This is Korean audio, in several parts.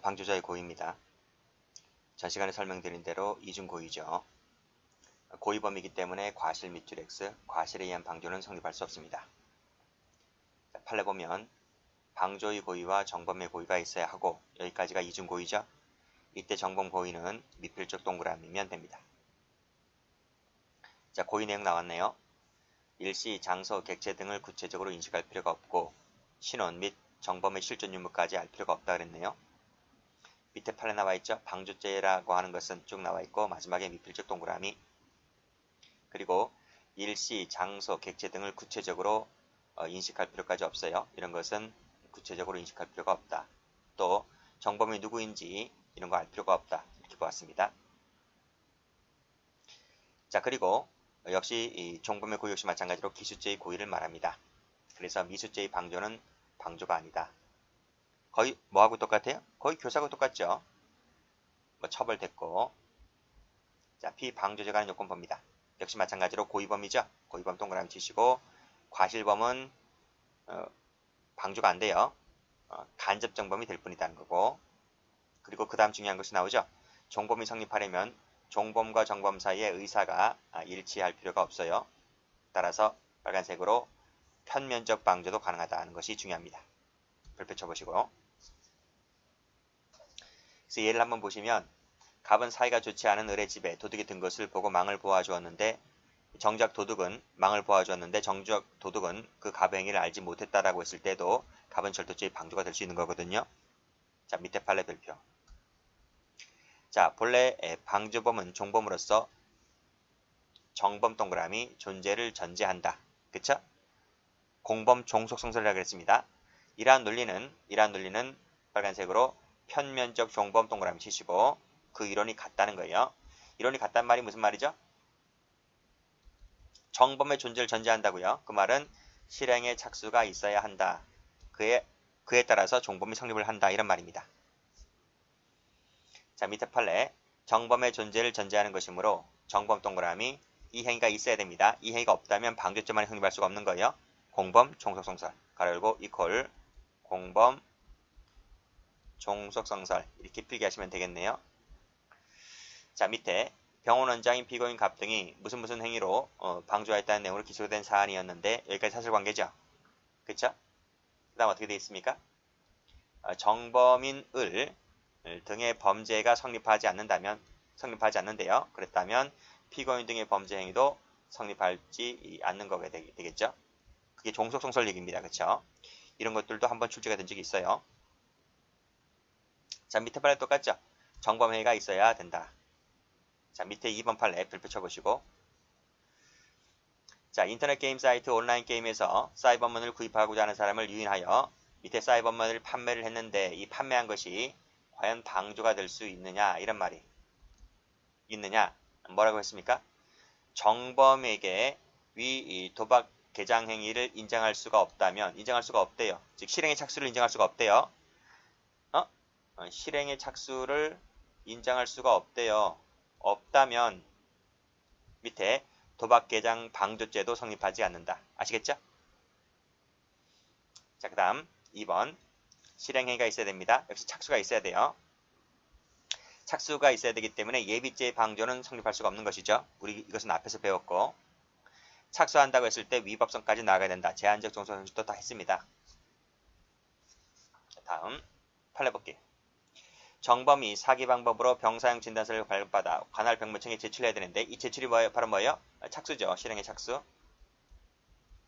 방조자의 고의입니다. 전 시간에 설명드린 대로 이중고의죠. 고의범위이기 때문에 과실 밑줄 X, 과실에 의한 방조는 성립할 수 없습니다. 판례 보면 방조의 고의와 정범의 고의가 있어야 하고 여기까지가 이중고의죠. 이때 정범 고의는 미필적 동그라미면 됩니다. 자, 고의 내용 나왔네요. 일시, 장소, 객체 등을 구체적으로 인식할 필요가 없고 신원 및 정범의 실존 유무까지 알 필요가 없다 그랬네요. 밑에 판에 나와 있죠. 방조죄라고 하는 것은 쭉 나와 있고 마지막에 미필적 동그라미. 그리고 일시, 장소, 객체 등을 구체적으로 인식할 필요까지 없어요. 이런 것은 구체적으로 인식할 필요가 없다. 또 정범이 누구인지 이런 거 알 필요가 없다. 이렇게 보았습니다. 자, 그리고 역시 이 종범의 고의 역시 마찬가지로 기수죄의 고의를 말합니다. 그래서 미수죄의 방조는 방조가 아니다. 거의 뭐하고 똑같아요? 거의 교사하고 똑같죠. 뭐 처벌됐고. 자, 피방조죄가 하는 요건 봅니다. 역시 마찬가지로 고의범이죠. 고의범 동그라미 치시고 과실범은 방조가 안 돼요. 간접 정범이 될 뿐이다는 거고. 그리고 그 다음 중요한 것이 나오죠. 종범이 성립하려면 종범과 정범 사이의 의사가 일치할 필요가 없어요. 따라서 빨간색으로 편면적 방조도 가능하다는 것이 중요합니다. 별표 쳐보시고. 그래서 예를 한번 보시면 갑은 사이가 좋지 않은 을의 집에 도둑이 든 것을 보고 망을 보아주었는데 정작 도둑은 망을 보아주었는데 정작 도둑은 그 갑의 행위를 알지 못했다라고 했을 때도 갑은 절도죄의 방조가 될 수 있는 거거든요. 자, 밑에 판례 별표. 자, 본래 방조범은 종범으로서 정범 동그라미 존재를 전제한다. 그쵸? 공범 종속성설이라고 했습니다. 이러한 논리는 빨간색으로 편면적 종범 동그라미 치시고 그 이론이 같다는 거예요. 이론이 같단 말이 무슨 말이죠? 정범의 존재를 전제한다고요. 그 말은 실행에 착수가 있어야 한다. 그에 따라서 종범이 성립을 한다. 이런 말입니다. 자, 밑에 판례. 정범의 존재를 전제하는 것이므로 정범 동그라미 이 행위가 있어야 됩니다. 이 행위가 없다면 방조죄만이 성립할 수가 없는 거예요. 공범 종속성설 가로 열고 이퀄 공범 종속성설 이렇게 필기하시면 되겠네요. 자, 밑에 병원 원장인 피고인 갑 등이 무슨 행위로 방조하였다는 내용으로 기소된 사안이었는데 여기까지 사실관계죠. 그쵸? 그 다음 어떻게 되어 있습니까? 정범인 을 등의 범죄가 성립하지 않는데요. 그랬다면 피고인 등의 범죄 행위도 성립하지 않는 거게 되겠죠. 그게 종속성설 얘기입니다. 그쵸? 이런 것들도 한번 출제가 된 적이 있어요. 자, 밑에 판례 똑같죠? 정범행위가 있어야 된다. 자, 밑에 2번 판례 별표 쳐보시고. 자, 인터넷 게임 사이트 온라인 게임에서 사이버먼을 구입하고자 하는 사람을 유인하여 밑에 사이버먼을 판매를 했는데 이 판매한 것이 과연 방조가 될 수 있느냐 이런 말이 있느냐 뭐라고 했습니까? 정범에게 위 도박 개장 행위를 인정할 수가 없다면 인정할 수가 없대요. 즉 실행의 착수를 인정할 수가 없대요. 실행의 착수를 인정할 수가 없대요. 없다면 밑에 도박 개장 방조죄도 성립하지 않는다. 아시겠죠? 자, 그 다음 2번 실행행위가 있어야 됩니다. 역시 착수가 있어야 돼요. 착수가 있어야 되기 때문에 예비죄의 방조는 성립할 수가 없는 것이죠. 우리 이것은 앞에서 배웠고 착수한다고 했을 때 위법성까지 나가야 된다. 제한적 종속성립도 다 했습니다. 자, 다음 판례 볼게요. 정범이 사기 방법으로 병사용 진단서를 발급받아 관할 병무청에 제출해야 되는데 이 제출이 바로 뭐예요? 착수죠. 실행의 착수.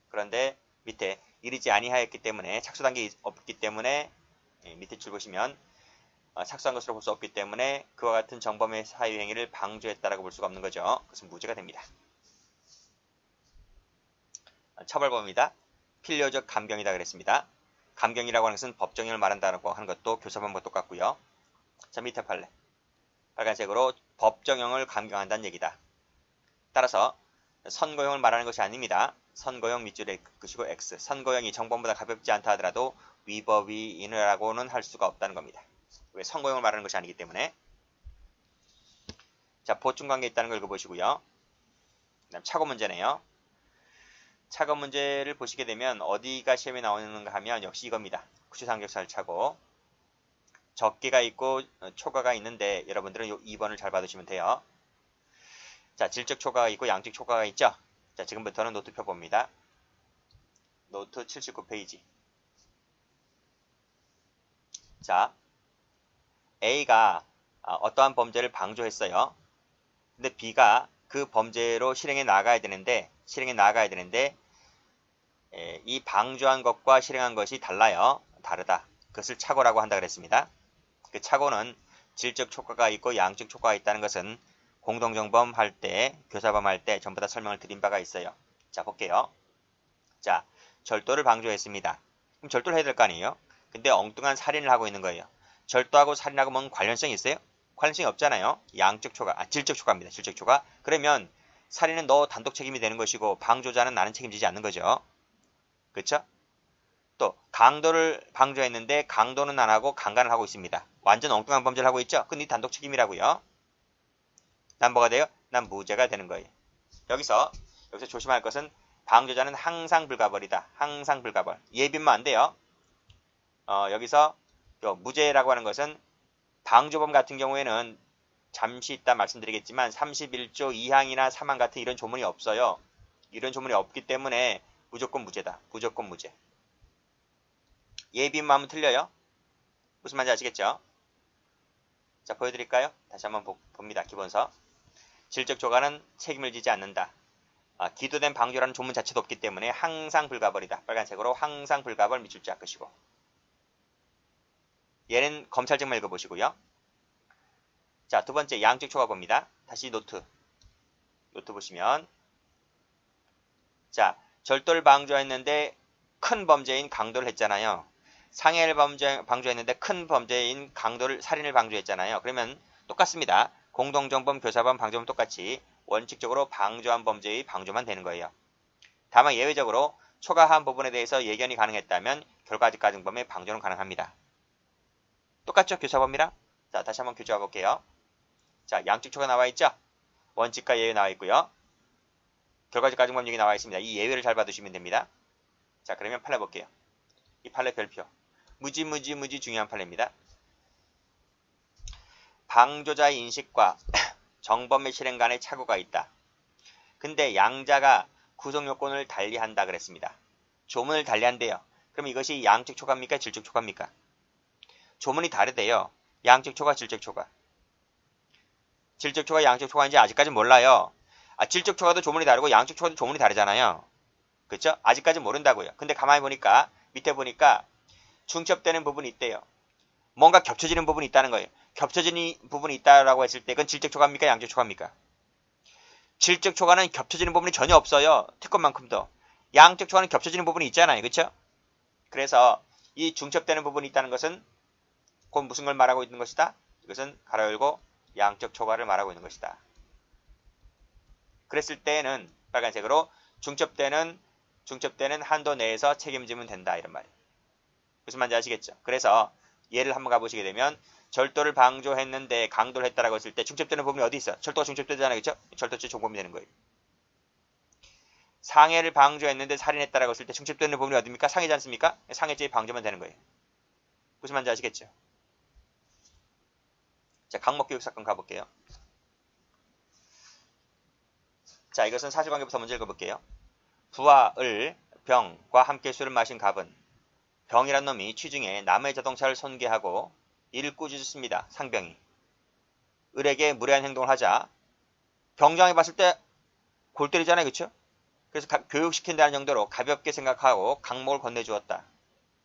그런데 밑에 이르지 아니하였기 때문에 착수 단계에 없기 때문에 밑에 줄 보시면 착수한 것으로 볼 수 없기 때문에 그와 같은 정범의 사유행위를 방조했다라고 볼 수가 없는 거죠. 그것은 무죄가 됩니다. 처벌범입니다. 필요적 감경이다 그랬습니다. 감경이라고 하는 것은 법정형을 말한다고 하는 것도 교사범과 똑같고요. 자, 밑에 판례. 빨간색으로 법정형을 감경한다는 얘기다. 따라서 선고형을 말하는 것이 아닙니다. 선고형 밑줄에 긋으시고 X. 선고형이 정범보다 가볍지 않다 하더라도 위법이인이라고는 할 수가 없다는 겁니다. 왜? 선고형을 말하는 것이 아니기 때문에. 자, 보충관계 있다는 걸 읽어보시고요. 그다음 착오 문제네요. 착오 문제를 보시게 되면 어디가 시험에 나오는가 하면 역시 이겁니다. 구치상격살 착오. 적개가 있고 초과가 있는데 여러분들은 요 2번을 잘 받으시면 돼요. 자, 질적 초과가 있고 양적 초과가 있죠. 자, 지금부터는 노트 펴봅니다. 노트 79페이지. 자, A가 어떠한 범죄를 방조했어요. 근데 B가 그 범죄로 실행해 나가야 되는데 이 방조한 것과 실행한 것이 달라요. 다르다. 그것을 착오라고 한다 그랬습니다. 그 착오는 질적 초과가 있고 양적 초과가 있다는 것은 공동정범 할 때, 교사범 할 때 전부 다 설명을 드린 바가 있어요. 자, 볼게요. 자, 절도를 방조했습니다. 그럼 절도를 해야 될 거 아니에요? 근데 엉뚱한 살인을 하고 있는 거예요. 절도하고 살인하고 뭔 관련성이 있어요? 관련성이 없잖아요. 양적 초과, 질적 초과입니다. 질적 초과. 그러면 살인은 너 단독 책임이 되는 것이고 방조자는 나는 책임지지 않는 거죠. 그렇죠? 또 강도를 방조했는데 강도는 안 하고 강간을 하고 있습니다. 완전 엉뚱한 범죄를 하고 있죠? 그건 네 단독 책임이라고요. 난 뭐가 돼요? 난 무죄가 되는 거예요. 여기서 조심할 것은 방조자는 항상 불가벌이다. 항상 불가벌. 예비면 안 돼요. 여기서 무죄라고 하는 것은 방조범 같은 경우에는 잠시 이따 말씀드리겠지만 31조 2항이나 3항 같은 이런 조문이 없어요. 이런 조문이 없기 때문에 무조건 무죄다. 무조건 무죄. 예비만 하면 틀려요. 무슨 말인지 아시겠죠? 자, 보여드릴까요? 다시 한번 봅니다. 기본서. 질적 초과는 책임을 지지 않는다. 기도된 방조라는 조문 자체도 없기 때문에 항상 불가벌이다. 빨간색으로 항상 불가벌 미출자 끝이고. 얘는 검찰증만 읽어보시고요. 자, 두 번째 양적 초과 봅니다. 다시 노트 보시면 자, 절도를 방조했는데 큰 범죄인 강도를 했잖아요. 상해를 방조했는데 큰 범죄인 살인을 방조했잖아요. 그러면 똑같습니다. 공동정범, 교사범, 방조범 똑같이 원칙적으로 방조한 범죄의 방조만 되는 거예요. 다만 예외적으로 초과한 부분에 대해서 예견이 가능했다면 결과적가중범의 방조는 가능합니다. 똑같죠? 교사범이랑? 자, 다시 한번 교조해 볼게요. 자, 양측 초과 나와 있죠? 원칙과 예외 나와 있고요. 결과적가중범 얘기 나와 있습니다. 이 예외를 잘 봐두시면 됩니다. 자, 그러면 판례 볼게요. 이 판례 별표. 무지 중요한 판례입니다. 방조자의 인식과 정범의 실행 간의 착오가 있다. 근데 양자가 구성요건을 달리한다 그랬습니다. 조문을 달리한대요. 그럼 이것이 양적 초과입니까? 질적 초과입니까? 조문이 다르대요. 양적 초과, 질적 초과. 질적 초과, 양적 초과인지 아직까지 몰라요. 질적 초과도 조문이 다르고 양적 초과도 조문이 다르잖아요. 그렇죠? 아직까지 모른다고요. 근데 가만히 보니까 밑에 보니까 중첩되는 부분이 있대요. 뭔가 겹쳐지는 부분이 있다는 거예요. 겹쳐지는 부분이 있다라고 했을 때 그건 질적 초과입니까? 양적 초과입니까? 질적 초과는 겹쳐지는 부분이 전혀 없어요. 특권만큼도. 양적 초과는 겹쳐지는 부분이 있잖아요. 그렇죠? 그래서 이 중첩되는 부분이 있다는 것은 곧 무슨 걸 말하고 있는 것이다? 이것은 가로 열고 양적 초과를 말하고 있는 것이다. 그랬을 때는 빨간색으로 중첩되는 한도 내에서 책임지면 된다. 이런 말이에요. 무슨 말인지 아시겠죠? 그래서 예를 한번 가보시게 되면 절도를 방조했는데 강도를 했다라고 했을 때 중첩되는 부분이 어디 있어? 절도가 중첩되잖아요. 그렇죠? 절도죄 종범이 되는 거예요. 상해를 방조했는데 살인했다라고 했을 때 중첩되는 부분이 어디입니까? 상해지 않습니까? 상해죄의 방조만 되는 거예요. 무슨 말인지 아시겠죠? 자, 강목교육 사건 가볼게요. 자, 이것은 사실관계부터 먼저 읽어볼게요. 부와 을, 병과 함께 술을 마신 갑은 병이란 놈이 취중에 남의 자동차를 손괴하고 이를 꾸짖습니다. 상병이. 을에게 무례한 행동을 하자 병장이 봤을 때 골 때리잖아요. 그쵸? 그래서 교육시킨다는 정도로 가볍게 생각하고 강목을 건네주었다.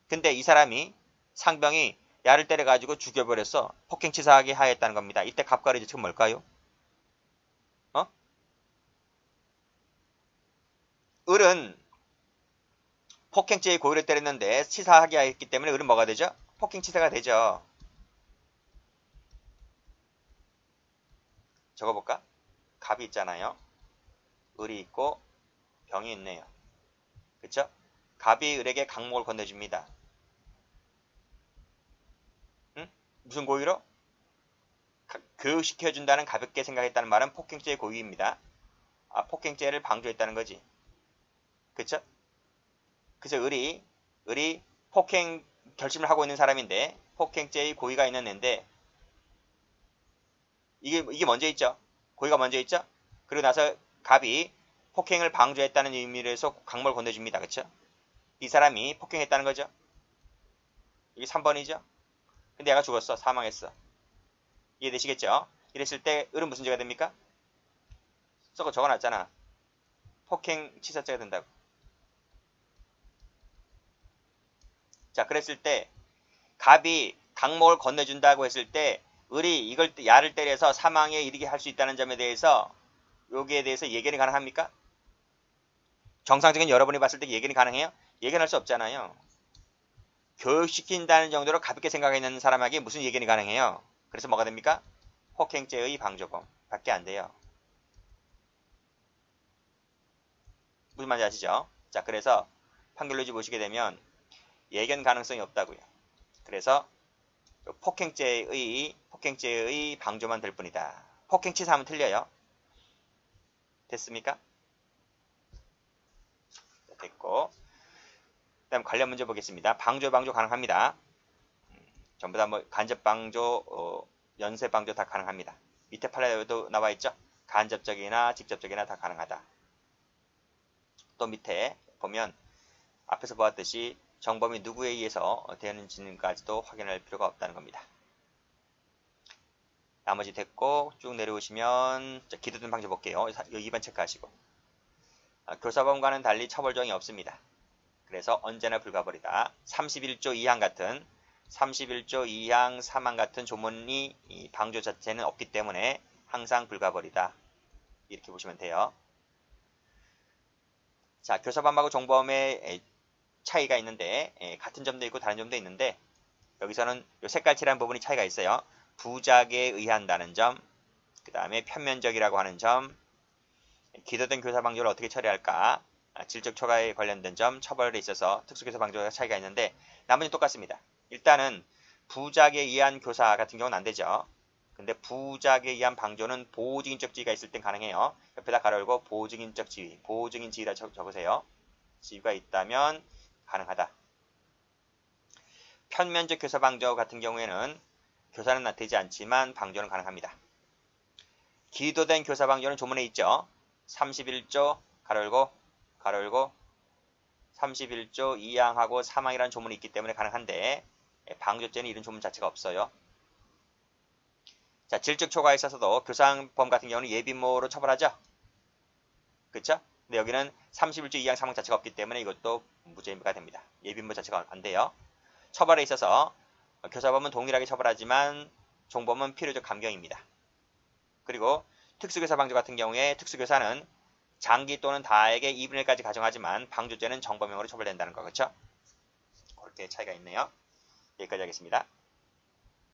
근데 이 사람이 상병이 야를 때려가지고 죽여버렸어. 폭행치사하게 하였다는 겁니다. 이때 갑과 을의 지금 뭘까요? 을은 폭행죄의 고의를 때렸는데 치사하게 했기 때문에 을은 뭐가 되죠? 폭행치사가 되죠. 적어볼까? 갑이 있잖아요. 을이 있고 병이 있네요. 그쵸? 갑이 을에게 강목을 건네줍니다. 응? 무슨 고의로? 교육시켜준다는 가볍게 생각했다는 말은 폭행죄의 고의입니다. 폭행죄를 방조했다는 거지. 그쵸? 그래서 을이 폭행 결심을 하고 있는 사람인데 폭행죄의 고의가 있는 애인데 이게 먼저 있죠. 고의가 먼저 있죠. 그리고 나서 갑이 폭행을 방조했다는 의미로 해서 강목을 건네줍니다. 그쵸? 이 사람이 폭행했다는 거죠. 이게 3번이죠. 근데 얘가 죽었어. 사망했어. 이해되시겠죠? 이랬을 때 을은 무슨 죄가 됩니까? 적어놨잖아. 폭행치사죄가 된다고. 자, 그랬을 때 갑이 강목을 건네준다고 했을 때 을이 이걸 야를 때려서 사망에 이르게 할 수 있다는 점에 대해서 여기에 대해서 예견이 가능합니까? 정상적인 여러분이 봤을 때 예견이 가능해요? 예견할 수 없잖아요. 교육시킨다는 정도로 가볍게 생각하는 사람에게 무슨 예견이 가능해요? 그래서 뭐가 됩니까? 폭행죄의 방조범 밖에 안 돼요. 무슨 말인지 아시죠? 자, 그래서 판결로지 보시게 되면 예견 가능성이 없다고요. 그래서 폭행죄의 방조만 될 뿐이다. 폭행치사하면 틀려요. 됐습니까? 됐고, 그 다음 관련 문제 보겠습니다. 방조 가능합니다. 전부 다 뭐 간접방조, 연쇄방조 다 가능합니다. 밑에 판례에도 나와 있죠. 간접적이나 직접적이나 다 가능하다. 또 밑에 보면 앞에서 보았듯이 정범이 누구에 의해서 되는지까지도 확인할 필요가 없다는 겁니다. 나머지 됐고 쭉 내려오시면 기도된 방조 볼게요. 2번 체크하시고 교사범과는 달리 처벌조항이 없습니다. 그래서 언제나 불가벌이다. 31조 2항 같은 31조 2항 3항 같은 조문이 방조 자체는 없기 때문에 항상 불가벌이다. 이렇게 보시면 돼요. 자, 교사범하고 종범의 차이가 있는데 같은 점도 있고 다른 점도 있는데 여기서는 이 색깔칠한 부분이 차이가 있어요. 부작에 의한다는 점, 그 다음에 편면적이라고 하는 점, 기도된 교사방조를 어떻게 처리할까, 질적 초과에 관련된 점, 처벌에 있어서 특수교사방조가 차이가 있는데 나머지는 똑같습니다. 일단은 부작에 의한 교사 같은 경우는 안 되죠. 근데 부작에 의한 방조는 보호증인적 지위가 있을 땐 가능해요. 옆에다 가로 열고 보호증인적 지위, 보호증인 지위라 적으세요. 지위가 있다면 가능하다. 편면적 교사 방조 같은 경우에는 교사는 되지 않지만 방조는 가능합니다. 기도된 교사 방조는 조문에 있죠. 31조 가로 열고 31조 2항하고 3항이라는 조문이 있기 때문에 가능한데 방조죄는 이런 조문 자체가 없어요. 자, 질적 초과에 있어서도 교사범 같은 경우는 예비모로 처벌하죠. 그렇죠? 근데 여기는 31조 2항 3항 자체가 없기 때문에 이것도 무죄가 됩니다. 예비모 자체가 안 돼요. 처벌에 있어서 교사범은 동일하게 처벌하지만 종범은 필요적 감경입니다. 그리고 특수교사 방조 같은 경우에 특수교사는 장기 또는 다에게 2분의 1까지 가정하지만 방조죄는 정범형으로 처벌된다는 거 그렇죠? 그렇게 차이가 있네요. 여기까지 하겠습니다.